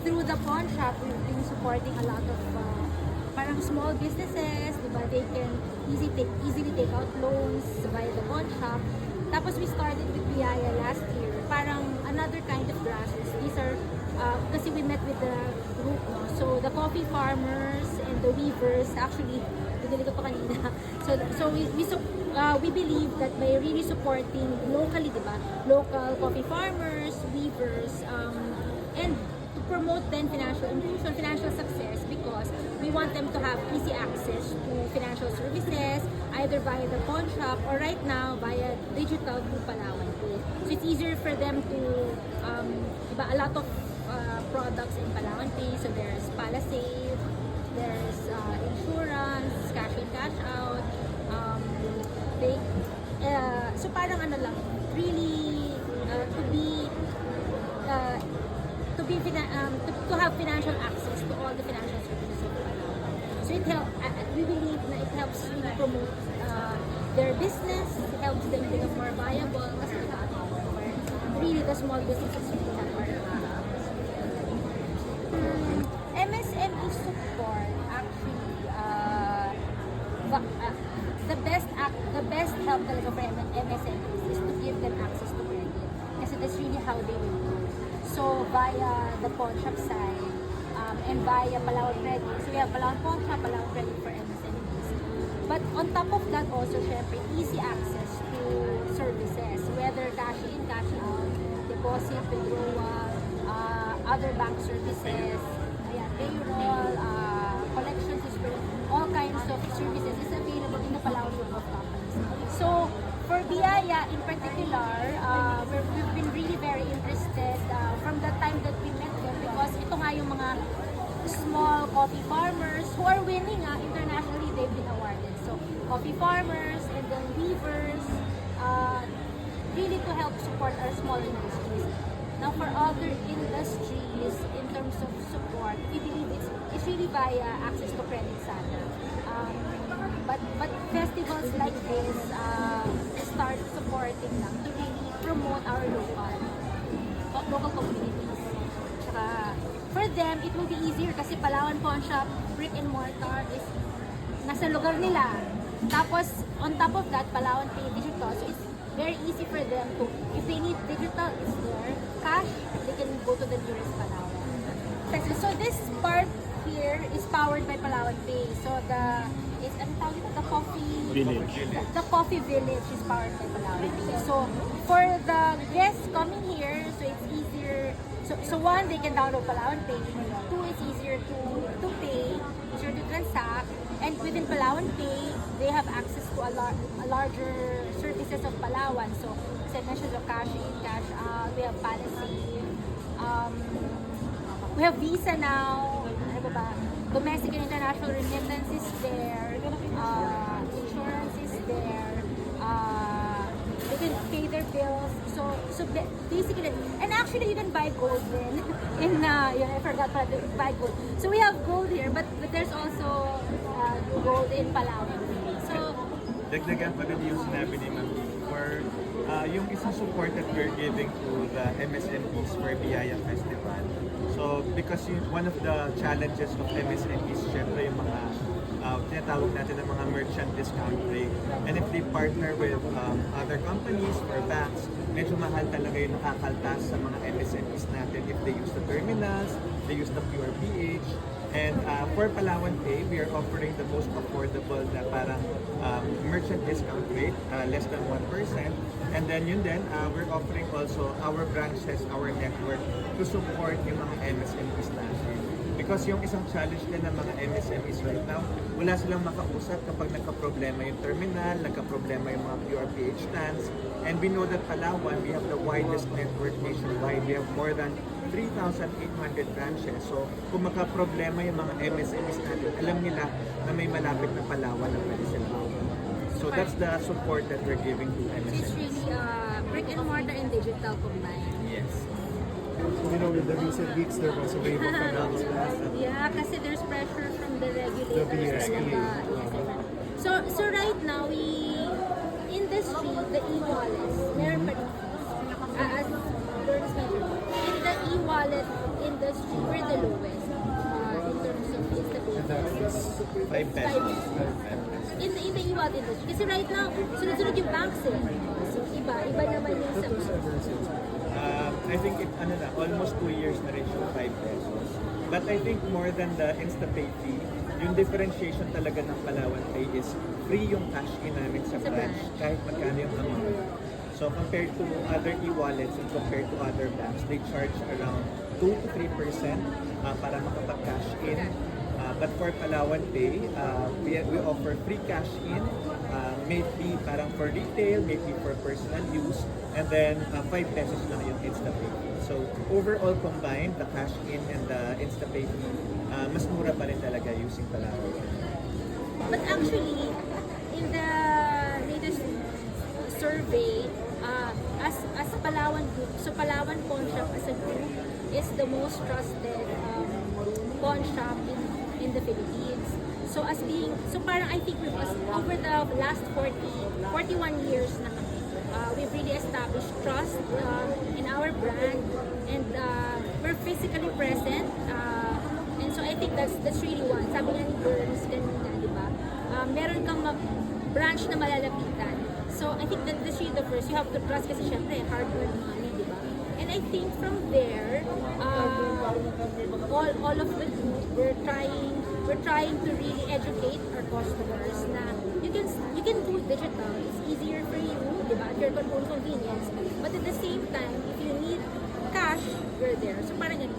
Through the pawn shop, we've been supporting a lot of parang small businesses, di ba? They can easily take out loans via the pawn shop. Tapos we started with Biaya last year. Parang another kind of grassroots. These are, kasi we met with the group, no? So the coffee farmers and the weavers, actually, binili ko pa kanina. So we believe that by really supporting locally, di ba? Local coffee farmers, weavers, and to promote then financial inclusion, financial success, because we want them to have easy access to financial services, either via the pawn shop or right now via digital through Palawan Pay. So it's easier for them to, diba, a lot of products in Palawan Pay. So there's Palasave, there's insurance, cash in, cash out. So parang ano lang, really to have financial access to all the financial services of Palawan. So we believe na it helps really promote their business, it helps them become more viable, kasi really the small businesses really have more MSME support. Actually, the best help talaga for MSMEs is to give them access to credit, kasi that's really how they will do. So via the pawn shop side, and via Palawan Credit. So we have Palawan Pawn Shop, Palawan Credit for MSMEs. But on top of that also, syempre, easy access to services, whether cash in, cash out, deposit, withdrawal, other bank services, payroll, collections, all kinds of services is available in the Palawan Group of Companies. So for Biaya in particular, we've been really very interested from the time that we met them, because ito nga yung mga small coffee farmers who are winning internationally, they've been awarded. So coffee farmers and then weavers, really to help support our small industries. Now for other industries, in terms of support, we believe it's really via access to credit sana. But festivals like this start supporting them to really promote our local communities. Tsaka, for them, it will be easier kasi Palawan Pawn Shop, brick and mortar is nasa lugar nila. Tapos, on top of that, Palawan Pay Digital. So, it's very easy for them to, if they need digital, it's there. Cash, they can go to the nearest Palawan. So, this part here is powered by Palawan Pay. So, the coffee Village. The coffee village is powered by Palawan Pay. So, for the guests coming here, so it's easier. So one, they can download Palawan Pay. Two, it's easier to pay, easier to transact. And within Palawan Pay, they have access to a larger services of Palawan. So, as I mentioned, cash in, cash out. We have Palasave. We have Visa now. Ano ba? Domestic and international remittance is there. Insurance is there. They can pay their bills. So basically, and actually you can buy gold then. I forgot to buy gold. So we have gold here, but there's also gold in Palawan. So dagdagan pa rin yung sinabi ni Ma'am for yung isang support that we're giving to the MSMEs for Biaya Festival. So because one of the challenges of MSMEs, syempre yung mga tinatawag natin ng mga merchant discount rate. And if they partner with other companies or banks, medyo mahal talaga yung nakakaltas sa mga MSMEs natin if they use the terminals, they use the pure PH. And for Palawan Pay, we are offering the most affordable na parang merchant discount rate, less than 1%. And then yun din, we're offering also our branches, our network to support yung mga MSMEs natin. Because yung isang challenge din ng mga MSMEs right now, wala silang makausap kapag nagka-problema yung terminal, nagka-problema yung mga PRPH stands. And we know that Palawan, we have the widest network nationwide. We have more than 3,800 branches. So kung magka-problema yung mga MSMEs natin, alam nila na may malapit na Palawan na pwede sila. So that's the support that we're giving to MSMEs. it's really brick and mortar and digital combined. Yes. So, with the recent weeks, there was a wave of announcements. Yeah, kasi there's pressure from the regulators. The BSP. Talaga. Yes, so right now, in this industry, the e-wallets, meron pa rin fees. As Lawrence mentioned, in the e-wallet industry, we're the lowest in terms of instability. And that is 5 pesos. In the e-wallet industry. Kasi right now, sunod-sunod yung banks eh. So iba naman yung sa banks. ever since. I think almost 2 years na rin yung 5 pesos. But I think more than the InstaPay fee, yung differentiation talaga ng Palawan Pay is free yung cash in namin sa Sa branch branch. kahit magkano yung amount. So compared to other e-wallets and compared to other banks, they charge around 2 to 3% para makapag-cash in. But for Palawan Pay, we offer free cash in, maybe parang for retail, maybe for personal use, and then 5 pesos lang yung InstaPay. So overall combined, the cash in and the InstaPay fee, mas mura pa rin talaga using Palawan Pay. But actually, in the latest survey, as Palawan Group, so Palawan Pawn Shop as a group is the most trusted pawn shop in the Philippines. So parang I think over the last 41 years na kami, we've really established trust in our brand, and we're physically present. And so I think that's really one. Sabi nga ni Burns kanina, di ba? Meron kang branch na malalapitan. So I think that's really the first. You have to trust kasi syempre, hard-earned money, di ba? And I think from there, all of the group, we're trying to really educate our customers na you can do digital. It's easier for you, di ba? At your own convenience. But at the same time, if you need cash, we're there. So parang ganun.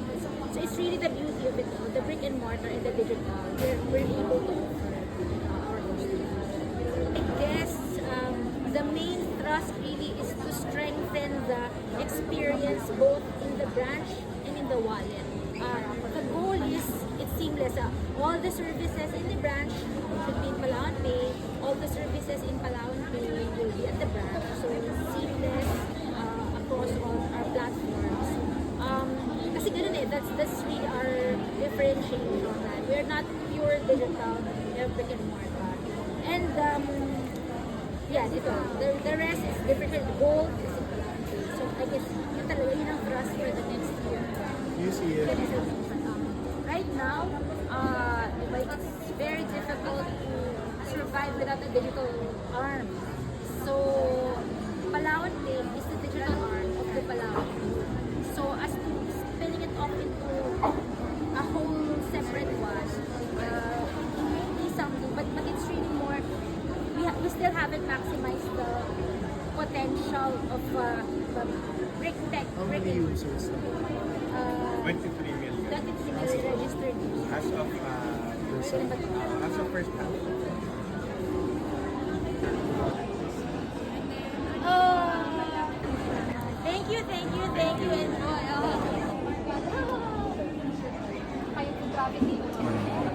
So it's really the beauty of it all, the brick and mortar and the digital. We're able to offer our customers. I guess the main thrust really is to strengthen the experience both in the branch and in the wallet. The goal is it's seamless. All the services in the branch should be in Palawan Pay. All the services in Palawan Pay will be at the branch. So it's seamless across all our platforms. Kasi ganun eh, that's really our differentiation on that. We're not pure digital, we're brick and mortar. And yeah, dito, the rest is different. Gold is in Palawan Pay. So I guess yun talaga yun ang thrust for the next year. You see it. Right now, it's very difficult to survive without a digital arm. So, Palawan Pay is the digital arm of the Palawan Group. So, as to spinning it off into a whole separate one, it may be something, but it's really more, we still haven't maximized the potential of the brick tech. How many users? 23 million 23 million registered users. as of first half. Thank you, and